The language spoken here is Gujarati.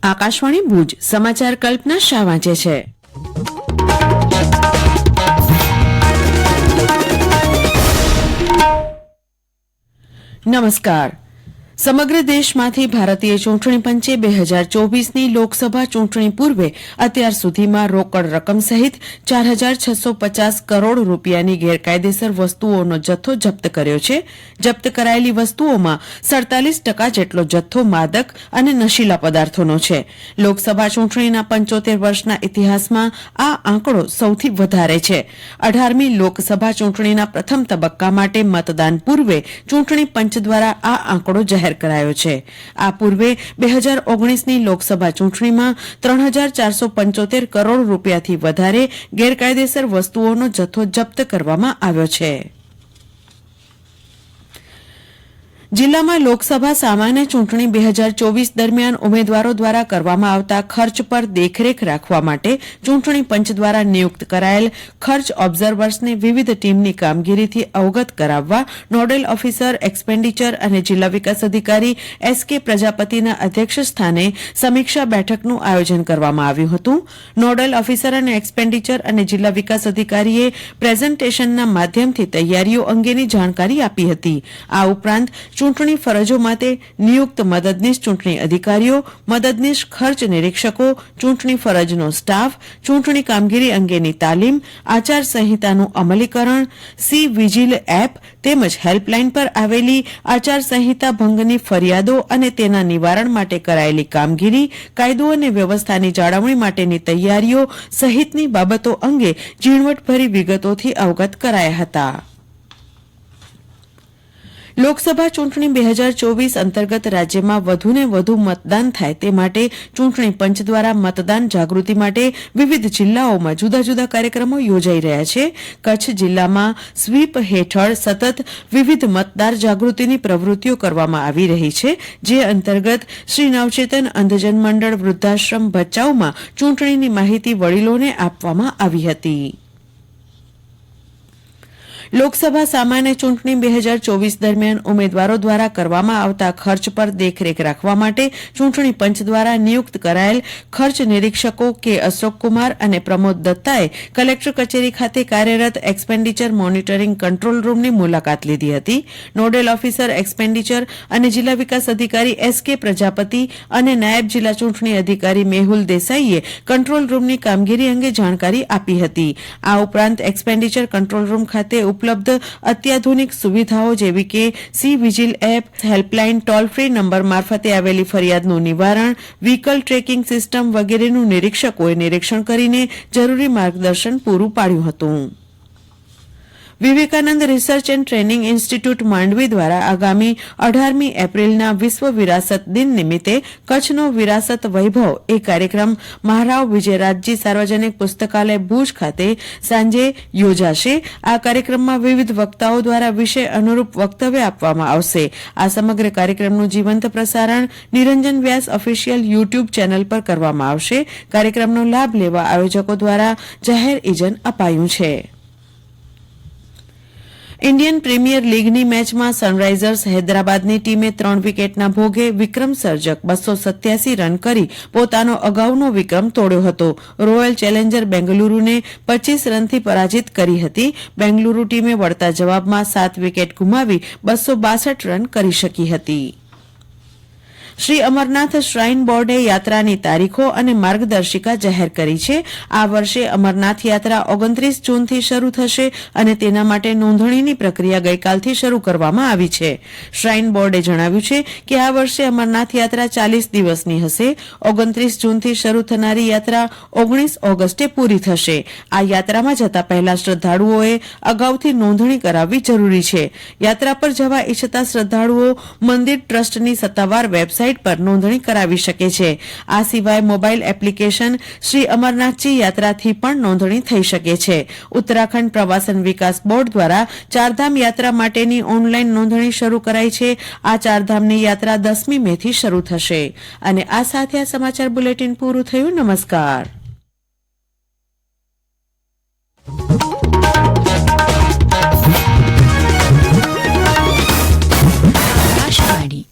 આકાશવાણી ભુજ સમાચાર કલ્પના શાહ વાંચે છે. નમસ્કાર. સમગ્ર દેશમાંથી ભારતીય ચૂંટણી પંચે 2024ની લોકસભા ચૂંટણી પૂર્વે અત્યાર સુધીમાં રોકડ રકમ સહિત 4,650 કરોડ રૂપિયાની ગેરકાયદેસર વસ્તુઓનો જથ્થો જપ્ત કર્યો છે. જપ્ત કરાયેલી વસ્તુઓમાં 47% જેટલો જથ્થો માદક અને નશીલા પદાર્થોનો છે. લોકસભા ચૂંટણીના 75 વર્ષના ઇતિહાસમાં આ આંકડો સૌથી વધારે છે. 18મી લોકસભા ચૂંટણીના પ્રથમ તબક્કા માટે મતદાન પૂર્વે ચૂંટણી પંચ દ્વારા આ આંકડો જાહેર કરાયો છે. આ પૂર્વે 2019ની લોકસભા ચૂંટણીમાં 3,475 કરોડ રૂપિયાથી વધારે ગેરકાયદેસર વસ્તુઓનો જથ્થો જપ્ત કરવામાં આવ્યો છે. જિલ્લામાં લોકસભા સામાન્ય ચૂંટણી 2024 દરમિયાન ઉમેદવારો દ્વારા કરવામાં આવતા ખર્ચ પર દેખરેખ રાખવા માટે ચૂંટણી પંચ દ્વારા નિયુક્ત કરાયેલ ખર્ચ ઓબ્ઝર્વર્સને વિવિધ ટીમની કામગીરીથી અવગત કરાવવા નોડલ ઓફિસર એક્સપેન્ડિચર અને જિલ્લા વિકાસ અધિકારી એસ.કે. પ્રજાપતિના અધ્યક્ષ સ્થાને સમીક્ષા બેઠકનું આયોજન કરવામાં આવ્યું હતું. નોડલ ઓફિસર અને એક્સપેન્ડિચર અને જિલ્લા વિકાસ અધિકારીએ પ્રેઝન્ટેશનના માધ્યમથી તૈયારીઓ અંગેની જાણકારી આપી હતી. આ ઉપરાંત ચૂંટણી ફરજો માટે નિયુક્ત મદદનીશ ચૂંટણી અધિકારીઓ, મદદનીશ ખર્ચ નિરીક્ષકો, ચૂંટણી ફરજનો સ્ટાફ, ચૂંટણી કામગીરી અંગેની તાલીમ, આચાર સંહિતાનું અમલીકરણ, સી વિજિલ એપ તેમજ હેલ્પલાઇન પર આવેલી આચાર સંહિતા ભંગની ફરિયાદો અને તેના નિવારણ માટે કરાયેલી કામગીરી, કાયદો અને વ્યવસ્થાની જાળવણી માટેની તૈયારીઓ સહિતની બાબતો અંગે ઝીણવટભરી વિગતોથી અવગત કરાયા હતા. લોકસભા ચૂંટણી 2024 અંતર્ગત રાજ્યમાં વધુને વધુ મતદાન થાય તે માટે ચૂંટણી પંચ દ્વારા મતદાન જાગૃતિ માટે વિવિધ જિલ્લાઓમાં જુદા જુદા કાર્યક્રમો યોજાઈ રહ્યા છે. કચ્છ જિલ્લામાં સ્વીપ હેઠળ સતત વિવિધ મતદાર જાગૃતિની પ્રવૃત્તિઓ કરવામાં આવી રહી છે, જે અંતર્ગત શ્રી નવચેતન અંધજન મંડળ વૃદ્ધાશ્રમ ભચાઉમાં ચૂંટણીની માહિતી વડીલોને આપવામાં આવી હતી. લોકસભા સામાન્ય ચૂંટણી 2024 દરમિયાન ઉમેદવારો દ્વારા કરવામાં આવતા ખર્ચ પર દેખરેખ રાખવા માટે ચૂંટણી પંચ દ્વારા નિયુક્ત કરાયેલ ખર્ચ નિરીક્ષકો કે અશોકકુમાર અને પ્રમોદ દત્તાએ કલેક્ટર કચેરી ખાતે કાર્યરત એક્સપેન્ડિચર મોનિટરિંગ કંટ્રોલ રૂમની મુલાકાત લીધી હતી. નોડલ ઓફિસર એક્સપેન્ડિચર અને જિલ્લા વિકાસ અધિકારી એસ.કે. પ્રજાપતિ અને નાયબ જિલ્લા ચૂંટણી અધિકારી મેહુલ દેસાઈએ કંટ્રોલ રૂમની કામગીરી અંગે જાણકારી આપી હતી. આ ઉપરાંત એક્સપેન્ડિચર કંટ્રોલ રૂમ ખાતે ઉપલબ્ધ અત્યાધુનિક સુવિધાઓ જેવી કે C vigil app, helpline, toll free number મારફતે આવેલી ફરિયાદનું નિવારણ, વ્હીકલ ટ્રેકિંગ સિસ્ટમ વગેરેનું નિરીક્ષકોએ નિરીક્ષણ કરીને જરૂરી માર્ગદર્શન પૂરું પાડ્યું હતું. Vivekananda research and training institute Mandvi દ્વારા આગામી 18મી એપ્રિલના વિશ્વ વિરાસત દિન નિમિત્તે કચ્છનો વિરાસત વૈભવ એ કાર્યક્રમ મહારાવ વિજયરાજજી સાર્વજનિક પુસ્તકાલય ભુજ ખાતે સાંજે યોજાશે. આ કાર્યક્રમમાં વિવિધ વક્તાઓ દ્વારા વિષય અનુરૂપ વક્તવ્ય આપવામાં આવશે. આ સમગ્ર કાર્યક્રમનું જીવંત પ્રસારણ નિરંજન વ્યાસ ઓફિશિયલ યુટ્યુબ ચેનલ પર કરવામાં આવશે. કાર્યક્રમનો લાભ લેવા આયોજકો દ્વારા જાહેર ઇજન અપાયું છે. ઇન્ડિયન પ્રીમિયર લીગની મેચમાં સનરાઇઝર્સ હૈદરાબાદની ટીમે 3 વિકેટના ભોગે વિક્રમ સર્જક 287 રન કરી પોતાનો અગાઉનો વિક્રમ તોડ્યો હતો. રોયલ ચેલેન્જર બેંગલુરુને 25 રનથી પરાજિત કરી હતી. બેંગલુરુ ટીમે વળતા જવાબમાં 7 વિકેટ ગુમાવી 262 રન કરી શકી હતી. શ્રી અમરનાથ શ્રાઇન બોર્ડે યાત્રાની તારીખો અને માર્ગદર્શિકા જાહેર કરી છે. આ વર્ષે અમરનાથ યાત્રા 29 જૂનથી શરૂ થશે અને તેના માટે નોંધણીની પ્રક્રિયા ગઈકાલથી શરૂ કરવામાં આવી છે. શ્રાઇન બોર્ડે જણાવ્યું છે કે આ વર્ષે અમરનાથ યાત્રા 40 દિવસની હશે. 29 જૂનથી શરૂ થનારી યાત્રા 19 ઓગસ્ટે પૂરી થશે. આ યાત્રામાં જતા પહેલા શ્રદ્ધાળુઓએ અગાઉથી નોંધણી કરાવવી જરૂરી છે. યાત્રા પર જવા ઇચ્છતા શ્રદ્ધાળુઓ મંદિર ટ્રસ્ટની સત્તાવાર વેબસાઇટ પર નોંધણી કરાવી શકે છે. આ સિવાય મોબાઈલ એપ્લિકેશન શ્રી અમરનાથજી યાત્રાથી પણ નોંધણી થઈ શકે છે. ઉત્તરાખંડ પ્રવાસન વિકાસ બોર્ડ દ્વારા ચારધામ યાત્રા માટેની ઓનલાઈન નોંધણી શરૂ કરાઈ છે. આ ચારધામની યાત્રા 10મી મેથી શરૂ થશે. અને આ સાથે આ સમાચાર બુલેટિન પૂરું થયું. નમસ્કાર.